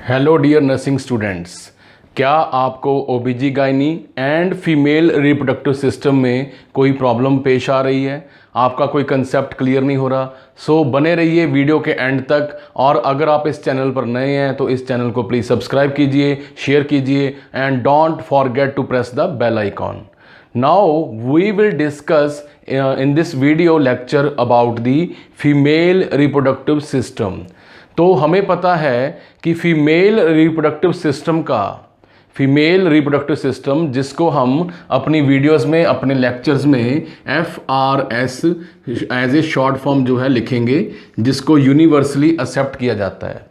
Hello dear nursing students, क्या आपको ओबीजीगायनी and female reproductive system में कोई प्रॉब्लम पेश आ रही है? आपका कोई कंसेप्ट क्लियर नहीं हो रहा? सो बने रहिए वीडियो के एंड तक। और अगर आप इस चैनल पर नए हैं तो इस चैनल को प्लीज़ सब्सक्राइब कीजिए, शेयर कीजिए and don't forget to press the bell icon. Now we will discuss in this video lecture about the female reproductive system। तो हमें पता है कि फीमेल रिप्रोडक्टिव सिस्टम जिसको हम अपनी वीडियोस में, अपने लेक्चर्स में FRS as a short form जो है लिखेंगे, जिसको यूनिवर्सली एक्सेप्ट किया जाता है।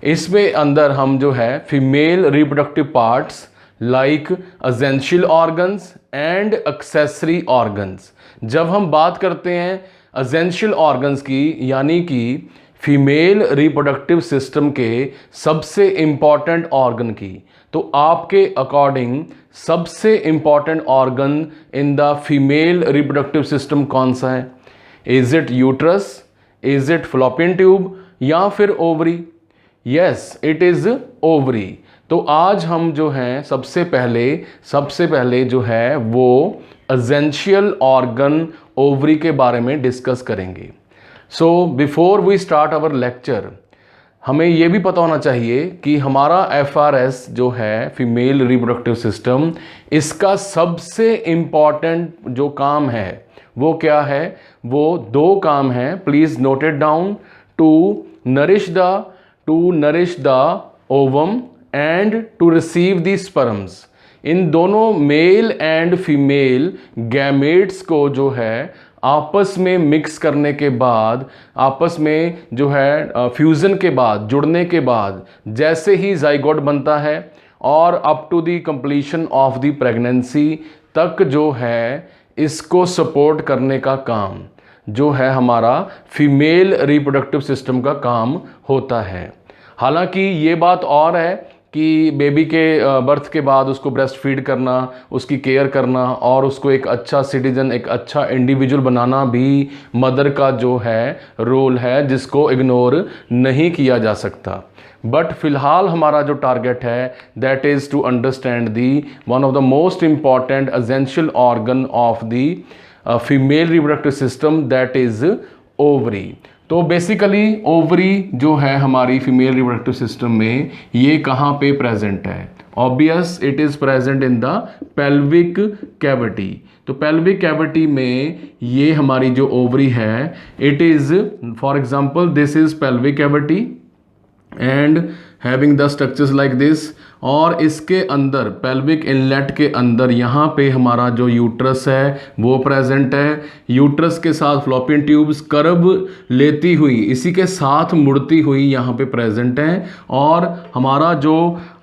इसमें अंदर हम जो है female reproductive parts like essential organs and accessory organs. जब हम बात करते हैं एसेंशियल ऑर्गन्स की, यानी कि फीमेल रिप्रोडक्टिव सिस्टम के सबसे इम्पॉर्टेंट ऑर्गन की, तो आपके अकॉर्डिंग सबसे important organ in the female reproductive system कौन सा है? Is it uterus, is it fallopian tube या फिर ovary? Yes, it is ovary. तो आज हम जो हैं सबसे पहले जो है वो एसेंशियल ऑर्गन ओवरी के बारे में डिस्कस करेंगे। So before we start our lecture, हमें ये भी पता होना चाहिए कि हमारा FRS जो है फीमेल रिप्रोडक्टिव सिस्टम, इसका सबसे इम्पॉर्टेंट जो काम है वो क्या है? वो दो काम हैं, please note it down. To nourish the ovum and to receive the sperms. इन दोनों मेल एंड फीमेल गैमेट्स को जो है आपस में मिक्स करने के बाद, आपस में जो है फ्यूज़न के बाद, जुड़ने के बाद, जैसे ही जाइगोट बनता है और up to the completion of the pregnancy तक जो है इसको सपोर्ट करने का काम जो है हमारा फीमेल रिप्रोडक्टिव सिस्टम का काम होता है। हालांकि ये बात और है कि बेबी के बर्थ के बाद उसको ब्रेस्ट फीड करना, उसकी केयर करना और उसको एक अच्छा सिटीजन, एक अच्छा इंडिविजुअल बनाना भी मदर का जो है रोल है, जिसको इग्नोर नहीं किया जा सकता। बट फिलहाल हमारा जो टारगेट है that is to understand the one of the most important essential organ of the female reproductive system, that is ovary. तो बेसिकली ओवरी जो है हमारी फीमेल रिप्रोडक्टिव सिस्टम में, ये कहाँ पे प्रेजेंट है? Obvious, it is present in the pelvic cavity. तो पेल्विक कैविटी में ये हमारी जो ओवरी है, it is for example this is pelvic cavity and having the structures like this. और इसके अंदर पेल्विक इनलेट के अंदर यहाँ पे हमारा जो यूट्रस है वो प्रेजेंट है। यूट्रस के साथ फ्लोपियन ट्यूब्स कर्व लेती हुई, इसी के साथ मुड़ती हुई यहाँ पे प्रेजेंट है। और हमारा जो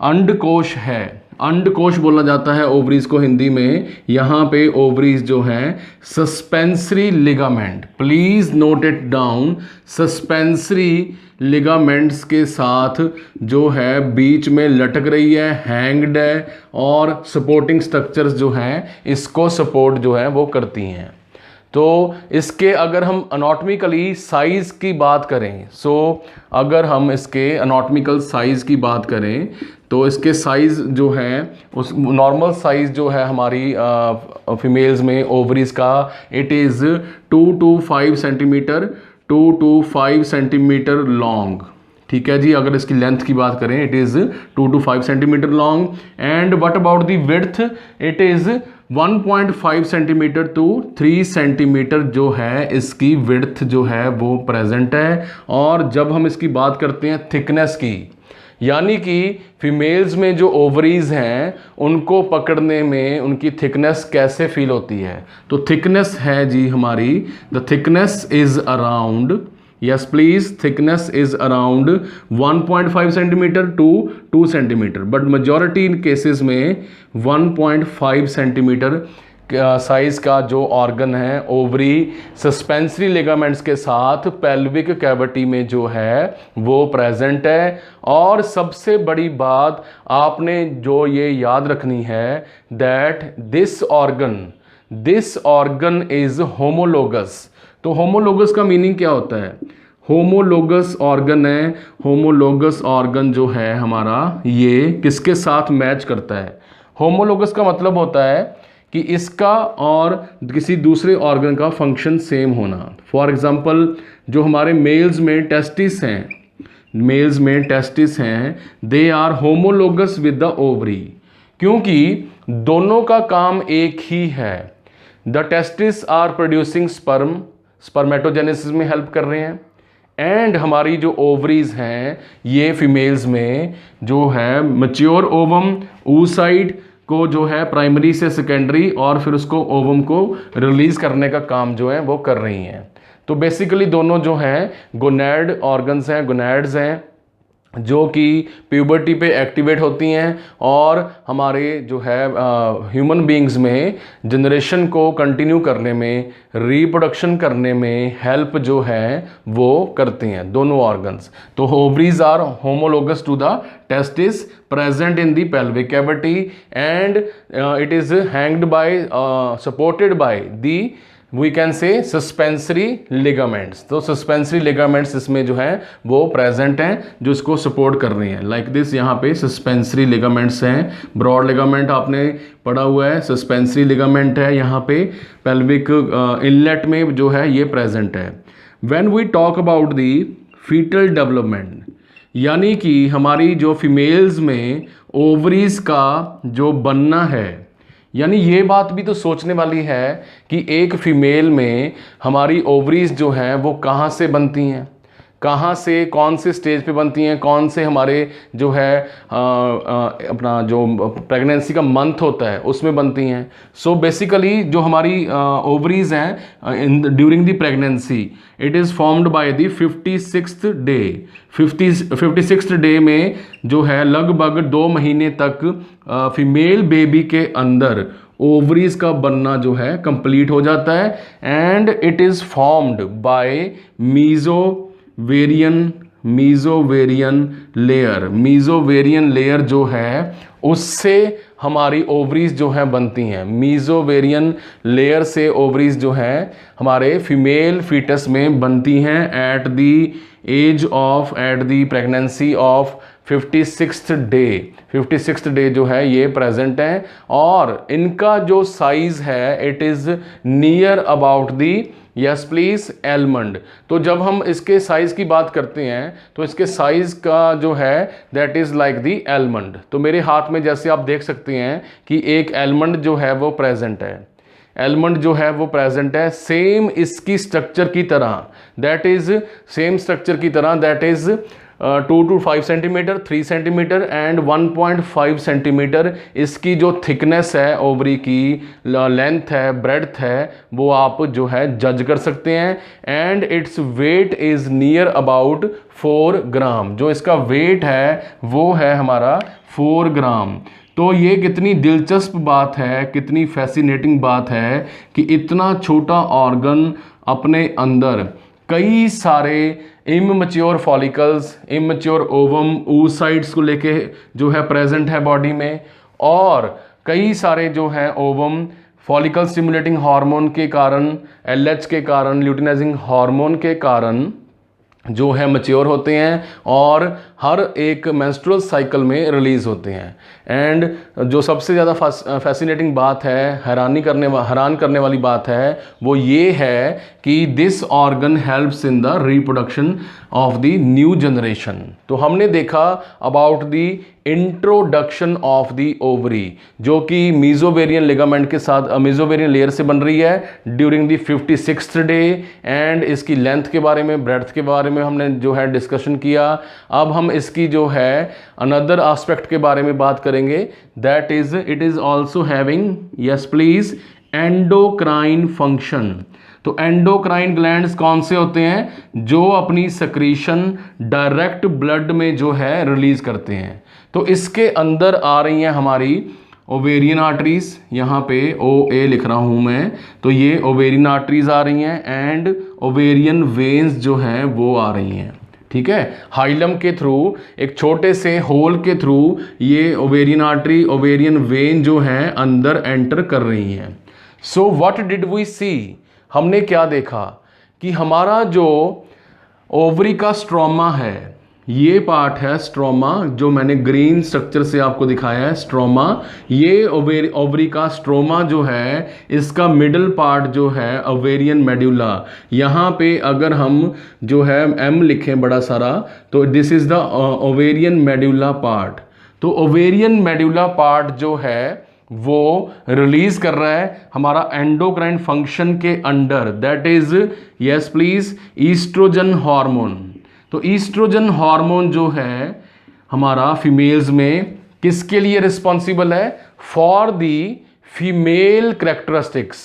अंडकोश है, अंडकोश बोला जाता है ओवरीज को हिंदी में, यहाँ पे ओवरीज जो है suspensory ligament, please note it down, suspensory ligaments के साथ जो है बीच में लटक रही है, हैंग्ड है, और सपोर्टिंग स्ट्रक्चर्स जो हैं इसको सपोर्ट जो है वो करती हैं। तो इसके अगर हम अनाटॉमिकली साइज़ की बात करें, अगर हम इसके अनाटॉमिकल साइज़ की बात करें तो इसके साइज़ जो है, उस नॉर्मल साइज़ जो है हमारी फीमेल्स में ओवरीज का, it is 2 to 5 centimetre, 2 to 5 centimetre long. ठीक है जी, अगर इसकी लेंथ की बात करें it is 2 to 5 centimetre long. And what about the width? It is 1.5 centimetre to 3 centimetre जो है इसकी विड्थ जो है वो प्रेजेंट है। और जब हम इसकी बात करते हैं थिकनेस की, यानी कि फीमेल्स में जो ओवरीज हैं उनको पकड़ने में उनकी थिकनेस कैसे फील होती है, तो थिकनेस है जी हमारी, the thickness is around, yes please, thickness is around 1.5 centimetre to 2 centimetre, but majority in cases में 1.5 सेंटीमीटर साइज का जो ऑर्गन है ओवरी सस्पेंसरी लिगामेंट्स के साथ पेल्विक कैविटी में जो है वो प्रेजेंट है। और सबसे बड़ी बात आपने जो ये याद रखनी है that this organ is homologous. तो होमोलोगस का मीनिंग क्या होता है? होमोलोगस ऑर्गन है। होमोलोगस ऑर्गन जो है हमारा ये किसके साथ मैच करता है? होमोलोगस का मतलब होता है कि इसका और किसी दूसरे ऑर्गन का फंक्शन सेम होना। फॉर एग्जांपल जो हमारे मेल्स में टेस्टिस हैं, मेल्स में टेस्टिस हैं, they are homologous with the ovary, क्योंकि दोनों का काम एक ही है। The testis are producing sperm, spermatogenesis में हेल्प कर रहे हैं, एंड हमारी जो ओवरीज हैं ये फीमेल्स में जो है मैच्योर ओवम oocyte को जो है प्राइमरी से सेकेंडरी और फिर उसको ओवम को रिलीज करने का काम जो है वो कर रही हैं। तो बेसिकली दोनों जो हैं गोनैड ऑर्गन्स हैं, गोनैड्स हैं, जो कि प्यूबर्टी पे एक्टिवेट होती हैं और हमारे जो है ह्यूमन बीइंग्स में जनरेशन को कंटिन्यू करने में, रिप्रोडक्शन करने में हेल्प जो है वो करती हैं दोनों ऑर्गन्स। तो ovaries are homologous to the testis present in the pelvic cavity and it is hanged by supported by the we can say suspensory ligaments। तो suspensory ligaments इसमें जो है वो present हैं जो इसको support कर रही हैं। like this यहाँ पे suspensory ligaments हैं। broad ligament आपने पढ़ा हुआ है, suspensory ligament है यहाँ पे pelvic inlet में जो है ये present है। when we talk about the fetal development, यानी कि हमारी जो फीमेल्स में ओवरीज का जो बनना है, यानी ये बात भी तो सोचने वाली है कि एक फीमेल में हमारी ओवरीज जो हैं वो कहाँ से बनती हैं, कहाँ से, कौन से स्टेज पे बनती हैं, कौन से हमारे जो है अपना जो प्रेगनेंसी का मंथ होता है उसमें बनती हैं। सो बेसिकली जो हमारी ओवरीज हैं during the pregnancy, it is formed by the 56th day. 56th day में जो है लगभग 2 महीने तक फीमेल बेबी के अंदर ओवरीज का बनना जो है कंप्लीट हो जाता है, and it is formed by mesovarian layer. Mesovarian layer जो है उससे हमारी ओवरीज जो है बनती हैं। मीजोवेरियन लेयर से ओवरीज जो है हमारे फीमेल फीटस में बनती हैं at the pregnancy of 56th day. 56th day जो है ये प्रेजेंट है और इनका जो साइज है it is near about the, yes please, almond. तो जब हम इसके साइज की बात करते हैं तो इसके साइज का जो है that is like the almond. तो मेरे हाथ में जैसे आप देख सकते हैं कि एक एलमंड जो है वो प्रेजेंट है, एलमंड जो है वो प्रेजेंट है सेम इसकी स्ट्रक्चर की तरह, दैट इज सेम स्ट्रक्चर की तरह, that is 2 to 5 centimetre, 3 centimetre and 1.5 centimetre इसकी जो थिकनेस है, ओवरी की लेंथ है, ब्रेड्थ है, वो आप जो है जज कर सकते हैं। And its weight is near about 4 ग्राम। जो इसका वेट है वो है हमारा 4 ग्राम। तो ये कितनी दिलचस्प बात है, कितनी फैसिनेटिंग बात है कि इतना छोटा ऑर्गन अपने अंदर कई सारे immature follicles, immature ovum, oocytes को लेके जो है प्रेजेंट है बॉडी में, और कई सारे जो है ओवम फॉलिकल स्टिमुलेटिंग हार्मोन के कारण, LH के कारण, ल्यूटिनाइजिंग हार्मोन के कारण जो है मैच्योर होते हैं और हर एक मेंस्ट्रुअल साइकिल में रिलीज होते हैं। एंड जो सबसे ज़्यादा फैसिनेटिंग बात है, हैरान करने वाली बात है, वो ये है कि this organ helps in the reproduction of the new generation. तो हमने देखा about the introduction of the ovary, जो कि मीजोवेरियन लिगामेंट के साथ, मीजोवेरियन लेयर से बन रही है during the 56th day, and इसकी लेंथ के बारे में, ब्रेड्थ के बारे में हमने जो है डिस्कशन किया। अब हम इसकी जो है अनदर एस्पेक्ट के बारे में बात करेंगे, that is it is also having, yes please, endocrine function. तो एंडोक्राइन ग्लैंड्स कौन से होते हैं? जो अपनी सक्रीशन डायरेक्ट ब्लड में जो है रिलीज करते हैं। तो इसके अंदर आ रही हैं हमारी ओवेरियन आर्टरीज, यहाँ पे OA लिख रहा हूँ मैं, तो ये ओवेरियन आर्टरीज आ रही हैं एंड ओवेरियन वेन्स जो हैं वो आ रही हैं। ठीक है, हाइलम के थ्रू, एक छोटे से होल के थ्रू ये ओवेरियन आर्टरी, ओवेरियन वेन जो हैं अंदर एंटर कर रही हैं। सो व्हाट डिड वी सी, हमने क्या देखा कि हमारा जो ओवरी का स्ट्रोमा है, ये पार्ट है स्ट्रोमा, जो मैंने ग्रीन स्ट्रक्चर से आपको दिखाया है स्ट्रोमा। ये ओवरी का स्ट्रोमा जो है, इसका मिडल पार्ट जो है ओवेरियन मेड्यूला, यहाँ पे अगर हम जो है एम लिखें बड़ा सारा, तो this is the ovarian medulla part. तो ओवेरियन मेड्यूला पार्ट जो है वो रिलीज कर रहा है हमारा एंडोक्राइन फंक्शन के under, that is yes please estrogen hormone. तो ईस्ट्रोजन हार्मोन जो है हमारा फीमेल्स में किसके लिए रिस्पॉन्सिबल है? For the female characteristics.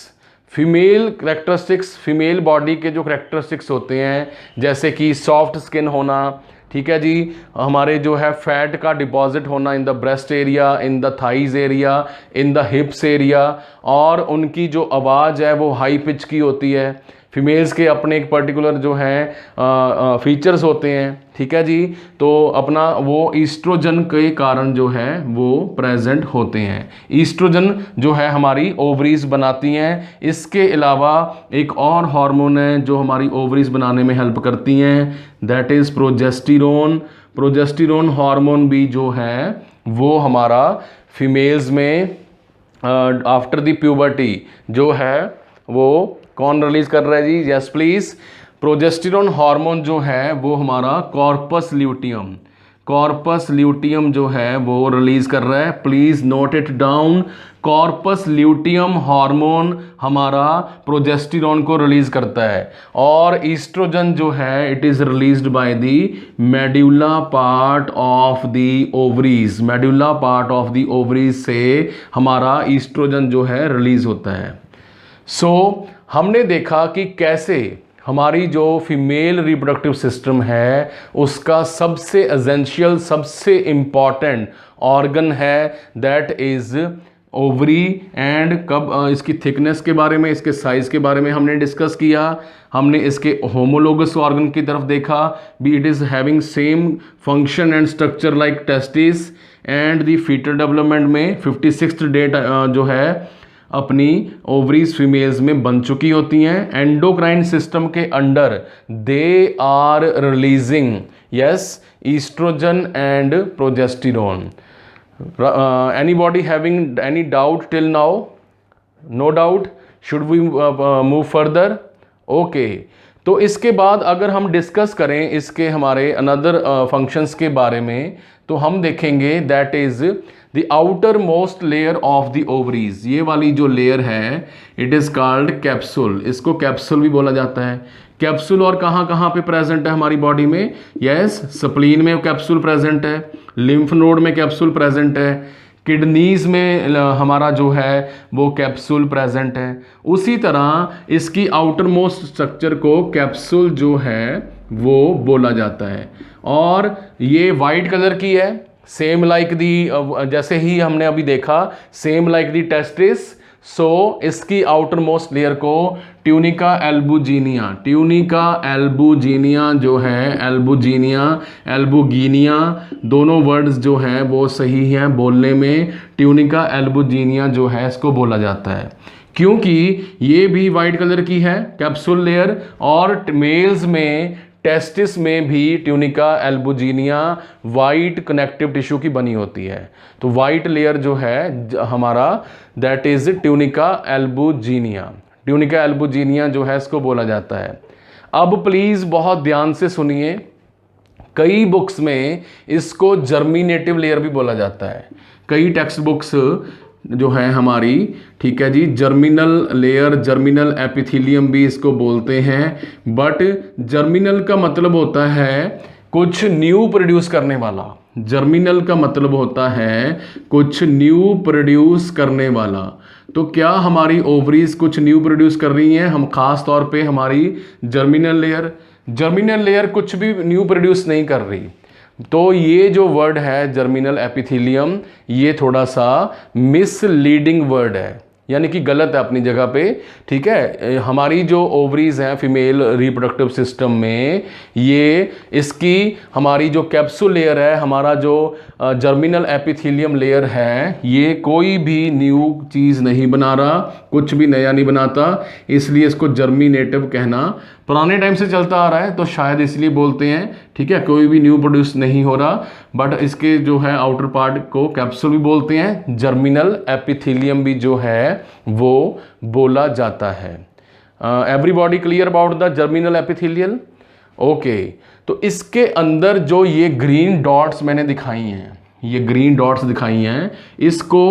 Female body के जो करेक्टरिस्टिक्स होते हैं, जैसे कि सॉफ्ट स्किन होना, ठीक है जी, हमारे जो है फैट का डिपॉजिट होना in the breast area, in the thighs area, in the हिप्स area, और उनकी जो आवाज़ है वो हाई पिच की होती है। फीमेल्स के अपने एक पर्टिकुलर जो है फीचर्स होते हैं, ठीक है जी। तो अपना वो ईस्ट्रोजन के कारण जो है वो प्रेजेंट होते हैं। ईस्ट्रोजन जो है हमारी ओवरीज बनाती हैं। इसके अलावा एक और हार्मोन है जो हमारी ओवरीज बनाने में हेल्प करती हैं, that is progesterone. Progesterone hormone भी जो है वो हमारा फीमेल्स में आफ्टर द प्यूबर्टी जो है वो कौन रिलीज कर रहा है जी? यस प्लीज, प्रोजेस्टेरोन हार्मोन जो है वो हमारा कॉर्पस ल्यूटियम जो है वो रिलीज कर रहा है। Please note it down, corpus luteum hormone हमारा प्रोजेस्टेरोन को रिलीज करता है, और ईस्ट्रोजन जो है it is released by the medulla part of the ovaries. Medulla part of the ovaries से हमारा ईस्ट्रोजन जो है रिलीज होता है। सो हमने देखा कि कैसे हमारी जो फीमेल रिप्रोडक्टिव सिस्टम है उसका सबसे एसेंशियल, सबसे इम्पॉर्टेंट ऑर्गन है दैट इज ओवरी। एंड कब इसकी थिकनेस के बारे में, इसके साइज के बारे में हमने डिस्कस किया। हमने इसके होमोलोगस ऑर्गन की तरफ देखा, be it is having same function and structure like testis. And the foetal development में 56th डे जो है अपनी ओवरीज फीमेल्स में बन चुकी होती हैं। एंडोक्राइन सिस्टम के under they are releasing yes estrogen and progesterone. Anybody having any doubt till now? No doubt, should we move further? Okay, तो इसके बाद अगर हम डिस्कस करें इसके हमारे अनदर फंक्शंस के बारे में, तो हम देखेंगे that is the outer most layer of the ovaries. ये वाली जो लेयर है इट इज कॉल्ड कैप्सूल। इसको कैप्सूल भी बोला जाता है। कैप्सूल और कहाँ कहाँ पे प्रेजेंट है हमारी बॉडी में? यस, स्प्लीन में कैप्सूल प्रेजेंट है, लिम्फ नोड में कैप्सूल प्रेजेंट है, किडनीज में हमारा जो है वो कैप्सूल प्रेजेंट है। उसी तरह इसकी आउटर मोस्ट स्ट्रक्चर को कैप्सूल जो है वो बोला जाता है। और ये वाइट कलर की है, सेम लाइक दी, जैसे ही हमने अभी देखा, सेम लाइक दी टेस्टिस। सो इसकी आउटर मोस्ट लेयर को ट्यूनिका एल्बुजिनिया, ट्यूनिका एल्बुजिनिया जो है, एल्बुगिनिया दोनों वर्ड्स जो हैं वो सही हैं बोलने में। ट्यूनिका एल्बुजिनिया जो है इसको बोला जाता है क्योंकि ये भी वाइट कलर की है कैप्सूल लेयर, और मेल्स में टेस्टिस में भी tunica albuginea white connective tissue की बनी होती है। तो वाइट लेयर जो है हमारा that is tunica albuginea. Tunica albuginea जो है इसको बोला जाता है। अब प्लीज बहुत ध्यान से सुनिए, कई बुक्स में इसको जर्मिनेटिव लेयर भी बोला जाता है। कई टेक्स्ट बुक्स जो है हमारी, ठीक है जी, जर्मिनल लेयर, जर्मिनल एपिथेलियम भी इसको बोलते हैं। बट जर्मिनल का मतलब होता है कुछ न्यू प्रोड्यूस करने वाला। जर्मिनल का मतलब होता है कुछ न्यू प्रोड्यूस करने वाला। तो क्या हमारी ओवरीज कुछ न्यू प्रोड्यूस कर रही हैं? हम खास तौर पे हमारी जर्मिनल लेयर कुछ भी न्यू प्रोड्यूस नहीं कर रही। तो ये जो वर्ड है जर्मिनल एपिथेलियम, ये थोड़ा सा मिसलीडिंग वर्ड है, यानी कि गलत है अपनी जगह पे, ठीक है। हमारी जो ओवरीज हैं फीमेल रिप्रोडक्टिव सिस्टम में, ये इसकी हमारी जो कैप्सूल लेयर है, हमारा जो जर्मिनल एपिथेलियम लेयर है, ये कोई भी न्यू चीज़ नहीं बना रहा, कुछ भी नया नहीं बनाता, इसलिए इसको जर्मिनेटिव कहना पुराने टाइम से चलता आ रहा है तो शायद इसलिए बोलते हैं, ठीक है, कोई भी न्यू प्रोड्यूस नहीं हो रहा, बट इसके जो है आउटर पार्ट को कैप्सूल भी बोलते हैं, जर्मिनल एपिथेलियम भी जो है वो बोला जाता है। Everybody clear about the germinal epithelial? Okay, तो इसके अंदर जो ये ग्रीन डॉट्स मैंने दिखाई हैं, ये ग्रीन डॉट्स दिखाई हैं, इसको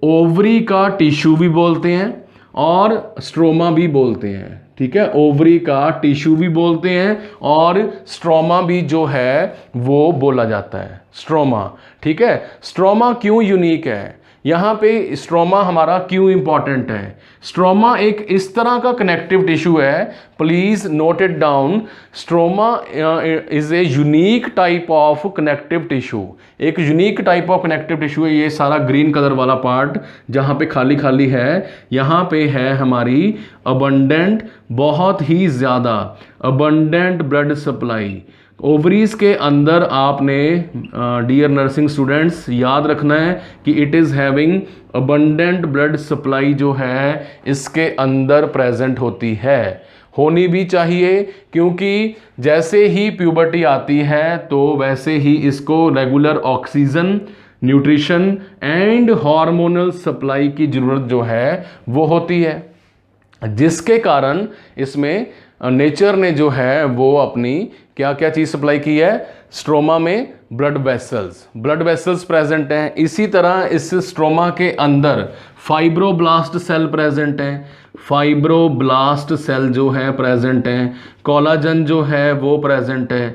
ओवरी का टिश्यू भी बोलते हैं और स्ट्रोमा भी बोलते हैं, ठीक है, ओवरी का टिश्यू भी बोलते हैं और स्ट्रोमा भी जो है वो बोला जाता है, स्ट्रोमा, ठीक है। स्ट्रोमा क्यों यूनिक है, यहाँ पे स्ट्रोमा हमारा क्यों इंपॉर्टेंट है? स्ट्रोमा एक इस तरह का कनेक्टिव टिश्यू है, please note it down, stroma is a unique type of connective tissue, एक unique type of connective tissue है। ये सारा ग्रीन कलर वाला पार्ट जहाँ पे खाली खाली है, यहाँ पे है हमारी अबंडेंट, बहुत ही ज़्यादा अबंडेंट ब्लड सप्लाई। ओवरीज के अंदर आपने डियर नर्सिंग स्टूडेंट्स याद रखना है कि it is having abundant blood supply जो है इसके अंदर प्रेजेंट होती है, होनी भी चाहिए, क्योंकि जैसे ही प्यूबर्टी आती है तो वैसे ही इसको regular oxygen, nutrition and hormonal supply की ज़रूरत जो है वो होती है, जिसके कारण इसमें नेचर ने जो है वो अपनी क्या क्या चीज़ सप्लाई की है, स्ट्रोमा में ब्लड वेसल्स प्रेजेंट हैं। इसी तरह इस स्ट्रोमा के अंदर फाइब्रोब्लास्ट सेल प्रेजेंट हैं, फाइब्रोब्लास्ट सेल जो है प्रेजेंट हैं, कोलाजन जो है वो प्रेजेंट है।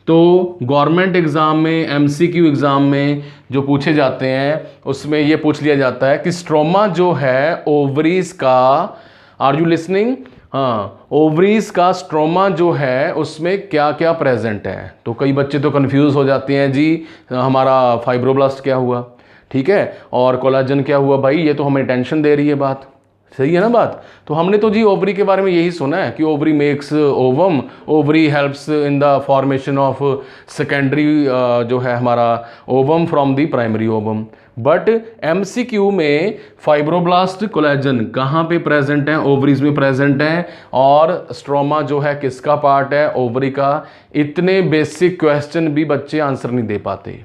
तो गवर्नमेंट एग्ज़ाम में, एमसीक्यू एग्ज़ाम में जो पूछे जाते हैं उसमें ये पूछ लिया जाता है कि स्ट्रोमा जो है ओवरीज का, आर यू लिसनिंग, हाँ, ओवरीज का स्ट्रोमा जो है उसमें क्या क्या प्रेजेंट है। तो कई बच्चे तो कंफ्यूज हो जाते हैं, जी हमारा फाइब्रोब्लास्ट क्या हुआ, ठीक है, और कोलाजन क्या हुआ, भाई ये तो हमें टेंशन दे रही है बात, सही है ना बात। तो हमने तो जी ओवरी के बारे में यही सुना है कि ovary makes ovum, ovary helps in the formation of secondary जो है हमारा ovum from the primary ovum. But MCQ में फाइब्रोब्लास्ट, कोलेजन कहाँ पे प्रेजेंट हैं, ओवरीज में प्रेजेंट हैं, और स्ट्रोमा जो है किसका पार्ट है, ओवरी का। इतने बेसिक क्वेश्चन भी बच्चे आंसर नहीं दे पाते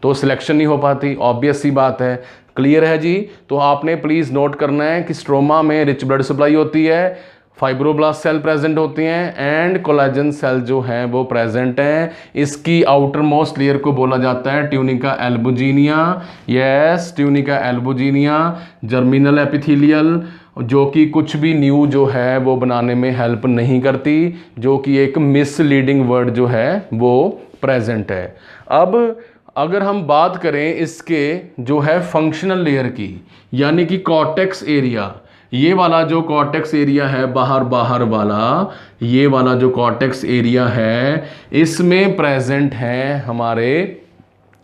तो सिलेक्शन नहीं हो पाती, ऑब्वियस सी बात है। क्लियर है जी? तो आपने प्लीज़ नोट करना है कि स्ट्रोमा में रिच ब्लड सप्लाई होती है, फाइब्रोब्लास्ट सेल प्रेजेंट होती हैं एंड कोलेजन सेल जो हैं वो प्रेजेंट हैं। इसकी आउटर मोस्ट लेयर को बोला जाता है tunica albuginea, yes tunica albuginea, germinal epithelial, जो कि कुछ भी न्यू जो है वो बनाने में हेल्प नहीं करती, जो कि एक मिसलीडिंग वर्ड जो है वो प्रेजेंट है। अब अगर हम बात करें इसके जो है फंक्शनल लेयर की, यानी कि कॉर्टेक्स एरिया, ये वाला जो कॉर्टेक्स एरिया है बाहर वाला, ये वाला जो कॉर्टेक्स एरिया है, इसमें प्रेजेंट हैं हमारे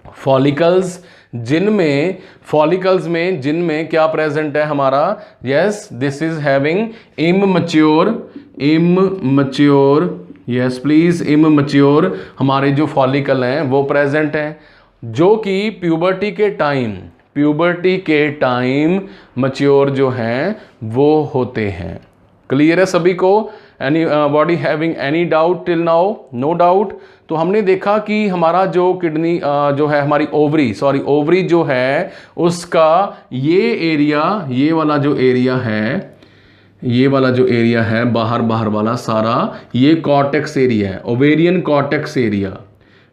फॉलिकल्स, जिनमें क्या प्रेजेंट है हमारा, yes this is having immature, yes please immature, हमारे जो फॉलिकल हैं वो प्रेजेंट हैं, जो कि प्यूबर्टी के टाइम मच्योर जो हैं वो होते हैं। क्लियर है सभी को? Anybody having any doubt till now? No doubt. तो हमने देखा कि हमारा जो किडनी जो है हमारी ओवरी जो है उसका ये एरिया, ये वाला जो एरिया है बाहर वाला सारा, ये कॉर्टेक्स एरिया है, ओवेरियन कॉर्टेक्स एरिया।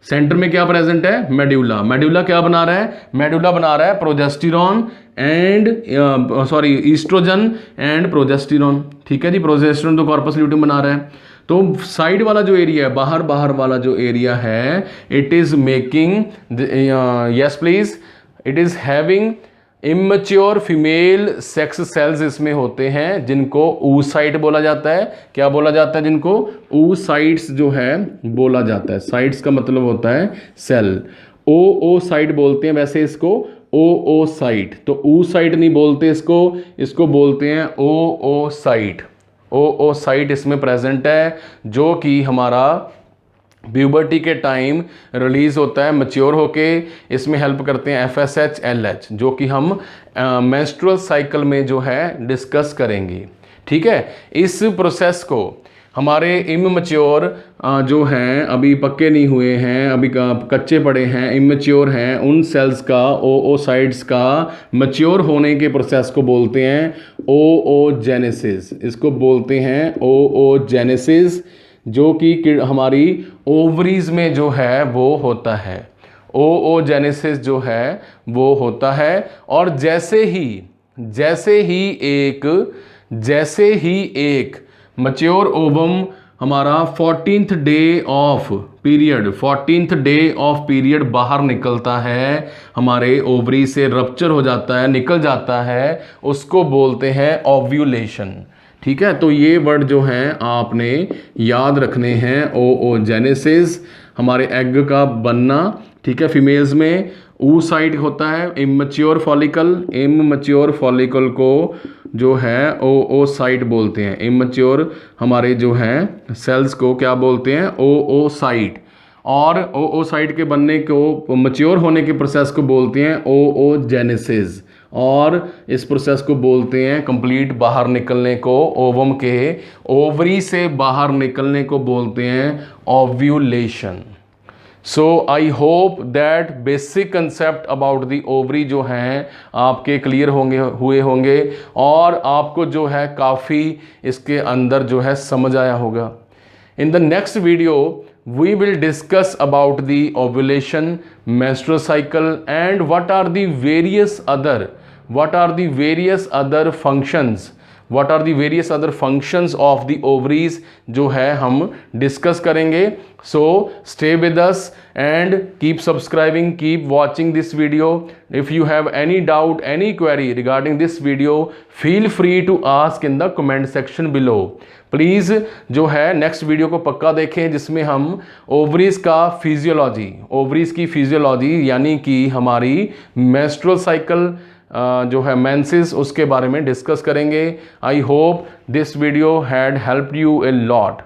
सेंटर में क्या प्रेजेंट है, मेडुला क्या बना रहा है, मेडुला बना रहा है progesterone and estrogen and progesterone, ठीक है जी, प्रोजेस्टेरॉन तो कॉर्पस ल्यूटियम बना रहा है। तो साइड वाला जो एरिया है, बाहर वाला जो एरिया है, it is making, yes please, it is having immature female sex cells इसमें होते हैं, जिनको oocyte बोला जाता है। क्या बोला जाता है? जिनको oocytes जो है बोला जाता है। साइट्स का मतलब होता है सेल, oocyte बोलते हैं वैसे इसको, oocyte, तो oocyte नहीं बोलते इसको बोलते हैं oocyte इसमें प्रेजेंट है, जो कि हमारा प्यूबर्टी के टाइम रिलीज होता है मैच्योर होके। इसमें हेल्प करते हैं FSH LH, जो कि हम मेंस्ट्रुअल साइकिल में जो है डिस्कस करेंगे, ठीक है। इस प्रोसेस को हमारे इमैच्योर जो हैं, अभी पक्के नहीं हुए हैं, अभी कच्चे पड़े हैं, इमैच्योर हैं, उन सेल्स का, ओओसाइट्स का मैच्योर होने के प्रोसेस को बोलते हैं ओओजेनेसिस। इसको बोलते हैं ओओजेनेसिस, जो कि हमारी ओवरीज में जो है वो होता है। ओओजेनेसिस जो है वो होता है। और जैसे ही एक मैच्योर ओवम हमारा 14th डे ऑफ पीरियड बाहर निकलता है, हमारे ओवरी से रप्चर हो जाता है, निकल जाता है, उसको बोलते हैं ओव्यूलेशन। ठीक है, तो ये वर्ड जो हैं आपने याद रखने हैं। ओओजेनेसिस, हमारे एग का बनना। ठीक है, फीमेल्स में oocyte होता है, इमैच्योर फॉलिकल को जो है oocyte बोलते हैं। इमैच्योर हमारे जो हैं सेल्स को क्या बोलते हैं? oocyte। और oocyte के बनने को, मैच्योर होने के प्रोसेस को बोलते हैं oogenesis। और इस प्रोसेस को बोलते हैं कंप्लीट बाहर निकलने को, ओवम के ओवरी से बाहर निकलने को बोलते हैं ovulation. So I hope that basic concept about the ovary जो हैं आपके क्लियर हुए होंगे और आपको जो है काफ़ी इसके अंदर जो है समझ आया होगा। In the next video we will discuss about the ovulation, menstrual cycle and what are the various other functions of the ovaries जो है हम डिस्कस करेंगे। So stay with us and keep subscribing, keep watching this video. If you have any doubt, any query regarding this video, feel free to ask in the comment section below. Please जो है next video को पक्का देखें, जिसमें हम ovaries की physiology यानी कि हमारी मेंस्ट्रुअल साइकिल जो है मेंसेस, उसके बारे में डिस्कस करेंगे। I hope this video had helped U a lot.